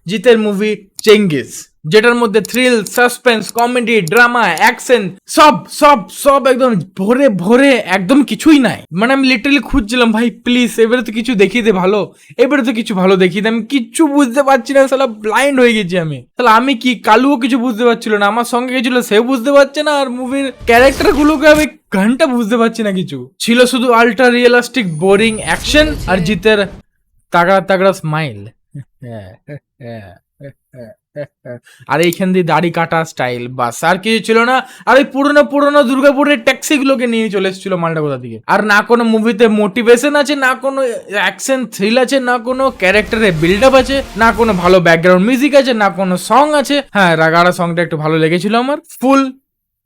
জিতের movie Genghis, যেটার মধ্যে thrill, suspense, comedy, drama, action সব সব সব একদম ভরে ভরে, একদম কিছুই নাই। মানে আমি লিটারালি খুঁজছিলাম ভাই প্লিজ এবারে তো কিছু দেখিয়ে দে ভালো, এবারে তো কিছু ভালো দেখিয়ে দে। আমি কিচ্ছু বুঝতে পারছি না, শালা ব্লাইন্ড হয়ে গেছি আমি। তাহলে আমি কি, কালুও কিছু বুঝতে পারছিল না, আমার সঙ্গে গেছিল সেও বুঝতে পারছে না, আর মুভির ক্যারেক্টার গুলোকে আমি ঘন্টা বুঝতে পারছি না কিছু। ছিল শুধু আল্ট্রা রিয়েলিস্টিক বোরিং অ্যাকশন আর জিতের তাগড়া তাগড়া স্মাইল। আর এইখান দিয়ে দাড়ি কাটা স্টাইল, বাস আর কিছু ছিল না। আর ওই পুরোনো পুরোনো দুর্গাপুরের ট্যাক্সি গুলোকে নিয়ে চলে এসেছিল মালটা কোথা থেকে। আর না কোনো মুভিতে মোটিভেশন আছে, না কোনো অ্যাকশন থ্রিল আছে, না কোনো ক্যারেক্টারের বিল্ড আপ আছে, না কোনো ভালো ব্যাকগ্রাউন্ড মিউজিক আছে, না কোনো সং আছে। হ্যাঁ, রাগাড়া সংটা একটু ভালো লেগেছিল আমার। ফুল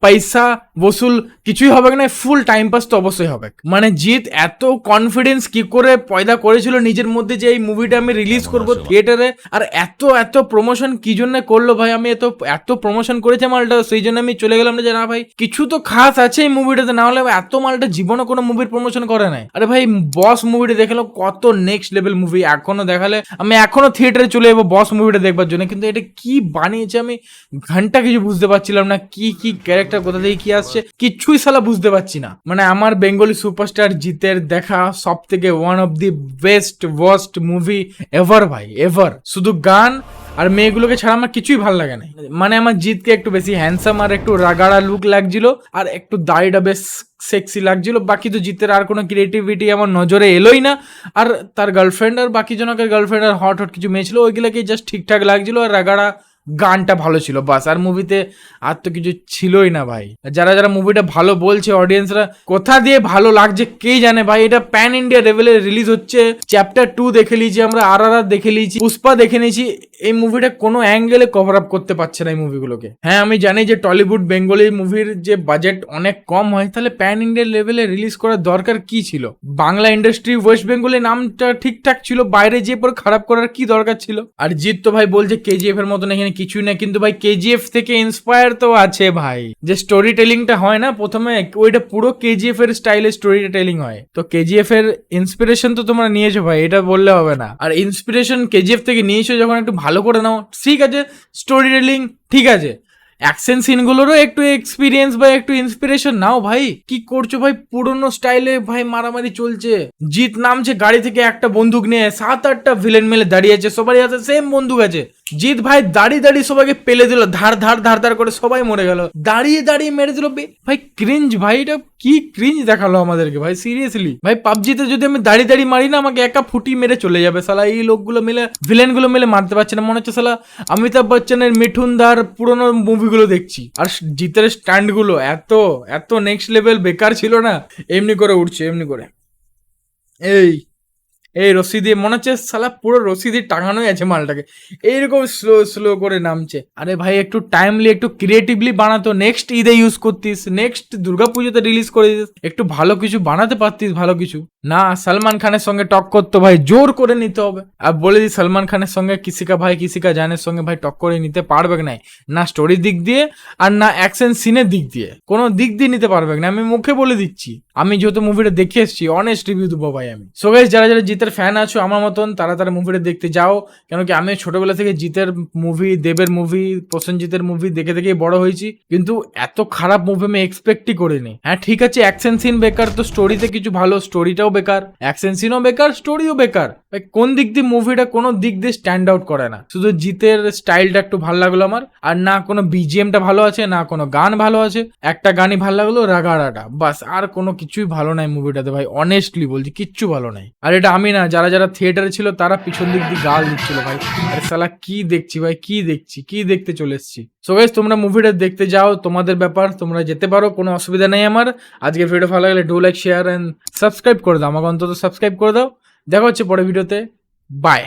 পয়সা বসুল কিছুই হবে না, ফুল টাইম পাস তো অবশ্যই হবে। মানে জিৎ এত কনফিডেন্স কি করে পয়দা করেছিল নিজের মধ্যে যে এই মুভিটা আমি রিলিজ করবো থিয়েটারে, আর এত এত প্রমোশন কি জন্য করলো ভাই। আমি এত প্রমোশন করেছে মালটা, সেই জন্য আমি চলে গেলাম যে না ভাই কিছু তো খাস আছে এই মুভিটাতে, না হলে এত মালটা জীবনে কোনো মুভির প্রমোশন করে নাই। আরে ভাই বস মুভিটা দেখালো কত নেক্সট লেভেল মুভি, এখনো দেখালে আমি এখনো থিয়েটারে চলে যাবো বস মুভিটা দেখবার জন্য। কিন্তু এটা কি বানিয়েছে আমি ঘন্টা কিছু বুঝতে পারছিলাম না, কি কি ক্যারেক্টার কোথা থেকে কি আসছে কিচ্ছুই শালা বুঝতে পারছি না। মানে আমার বেঙ্গলি সুপারস্টার জিতের দেখা সব থেকে one of the best worst movie ever ভাই, এভার। শুধু গান আর মেয়েগুলোকে ছাড়া আমার কিছুই ভালো লাগে না। মানে আমার জিতকে একটু বেশি হ্যান্ডসাম আর একটু রাগাড়া লুক লাগছিল, আর একটু দাড়িটা বেশ সেক্সি লাগছিল। বাকি তো জিতের আর কোনো ক্রিয়েটিভিটি আমার নজরে এলোই না। আর তার গার্লফ্রেন্ড আর বাকি জনকের গার্লফ্রেন্ড আর হট হট কিছু মেয়ে ছিল, ওইগুলোকে জাস্ট ঠিকঠাক লাগছিল। আর রাগাড়া গানটা ভালো ছিল বাস, আর মুভিতে আর তো কিছু ছিলই না ভাই। যারা যারা মুভিটা ভালো বলছে অডিয়েন্সরা, কোথা দিয়ে ভালো লাগছে কে জানে ভাই। এটা প্যান ইন্ডিয়া লেভেলে রিলিজ হচ্ছে। চ্যাপ্টার 2 দেখে নিয়েছি আমরা, RRR দেখে নিয়েছি, পুষ্পা দেখে নিয়েছি। এই মুভিটা কোনো অ্যাঙ্গেলে কভার আপ করতে পারছে না এই মুভিগুলোকে। হ্যাঁ আমি জানি যে টলিউড বেঙ্গলি মুভির যে বাজেট অনেক কম হয়, তাহলে প্যান ইন্ডিয়া লেভেলে রিলিজ করার দরকার কি ছিল? বাংলা ইন্ডাস্ট্রি ওয়েস্ট বেঙ্গলি নামটা ঠিকঠাক ছিল, বাইরে যে পর খারাপ করার কি দরকার ছিল? আর জিৎ তো ভাই বলছে কেজিএফ এর মতন এখানে কিছুই না, কিন্তু ভাই কেজিএফ থেকে ইন্সপায়ার তো আছে ভাই। যে স্টোরি টেলিংটা হয় না প্রথমে, ওইটা পুরো কেজিএফ এর স্টাইলে স্টোরি টেলিং হয়। তো কেজিএফ এর ইন্সপিরেশন তো তোমরা নিয়েছো ভাই, এটা বললে হবে না। আর ইন্সপিরেশন কেজিএফ থেকে নিয়েছো যখন একটু ভালো করে নাও, ঠিক আছে। স্টোরি টেলিং ঠিক আছে, অ্যাকশন সিনগুলোরও একটু এক্সপিরিয়েন্স বা একটু ইন্সপিরেশন নাও ভাই। কি করছো ভাই, পুরনো স্টাইলে ভাই মারামারি চলছে। জিৎ নামছে গাড়ি থেকে একটা বন্দুক নিয়ে, 7-8টা ভিলেন মিলে দাঁড়িয়ে আছে, সবারই হাতে সেম বন্দুক আছে। জিৎ ভাই দাঁড়িয়ে দাঁড়িয়ে সবাইকে পেলে দিল, ধার ধার ধার ধার করে সবাই মরে গেল, দাঁড়িয়ে দাঁড়িয়ে মেরে দিল ভাই। ক্রিঞ্জ ভাই, এটা কি ক্রিঞ্জ দেখালো আমাদেরকে ভাই, সিরিয়াসলি ভাই। পাবজিতে যদি আমি দাঁড়িয়ে দাঁড়িয়ে মারি না, আমাকে একা ফুটি মেরে চলে যাবে শালা। এই লোকগুলো মিলে, ভিলেন গুলো মিলে মারতে পারছে না। মনে হচ্ছে শালা অমিতাভ বচ্চনের মিঠুন দার পুরোনো মুভিগুলো দেখছি। আর জিতের স্ট্যান্ড গুলো এত এত নেক্সট লেভেল বেকার ছিল না, এমনি করে উঠছে এমনি করে। এই রশি দিয়ে মনে হচ্ছে শালা পুরো রশি দিয়ে টাঙানোই আছে মালটাকে, এইরকম স্লো স্লো করে নামছে। আরে ভাই একটু টাইমলি একটু ক্রিয়েটিভলি বানাতো, নেক্সট ঈদে ইউজ করতিস, নেক্সট দুর্গাপুজোতে রিলিজ করে দিস, একটু ভালো কিছু বানাতে পারতিস, ভালো কিছু না। সালমান খানের সঙ্গে টক্কর তো ভাই জোর করে নিতে হবে। আর বলে দিই সালমান খানের সঙ্গে কিসিকা ভাই কিসিকা জানের সঙ্গে ভাই টক্করে নিতে পারবে না, না স্টোরির দিক দিয়ে আর না অ্যাকশন সিনের দিক দিয়ে, কোনো দিক দিয়ে নিতে পারবে না। আমি মুখে বলে দিচ্ছি, আমি যেহেতু মুভিটা দেখে এসেছি, অনেস্ট রিভিউ দেবো ভাই আমি। সো গাইস, যারা যারা জিতের ফ্যান আছো আমার মতন, তারা মুভিটা দেখতে যাও। কেন কি আমি ছোটবেলা থেকে জিতের মুভি, দেবের মুভি, প্রসেনজিতের মুভি দেখে দেখেই বড় হয়েছি, কিন্তু এত খারাপ মুভি আমি এক্সপেক্টই করিনি। হ্যাঁ ঠিক আছে, অ্যাকশন সিন বেকার, তো স্টোরিতে কিছু ভালো, স্টোরিটাও বেকার, অ্যাকশন সিনও বেকার, স্টোরিও বেকার। কোন দিক দিয়ে মুভিটা কোনো দিক দিয়ে স্ট্যান্ড আউট করে না। শুধু জিতের স্টাইলটা একটু ভালো লাগলো আমার, আর না কোনো বিজিএমটা ভালো আছে, না কোনো গান ভালো আছে। একটা গানই ভালো লাগলো, রাগাড়াটা, বাস। আর কোনো কিছুই ভালো নাই মুভিটাতে ভাই, অনেস্টলি বলছি কিচ্ছু ভালো নাই। আর এটা আমি না, যারা যারা থিয়েটারে ছিল তারা পিছন দিক দিয়ে গাল দিচ্ছিল ভাই। আরে শালা কি দেখছি ভাই, কি দেখছি, কি দেখতে চলে এসেছি। সো গাইস, তোমরা মুভিটা দেখতে যাও, তোমাদের ব্যাপার, তোমরা যেতে পারো, কোনো অসুবিধা নেই আমার। আজকের ভিডিও ভালো লাগলে do like, share and subscribe করে দাও, আমাকে অন্তত সাবস্ক্রাইব করে দাও। দেখা হচ্ছে পরের ভিডিওতে, বাই।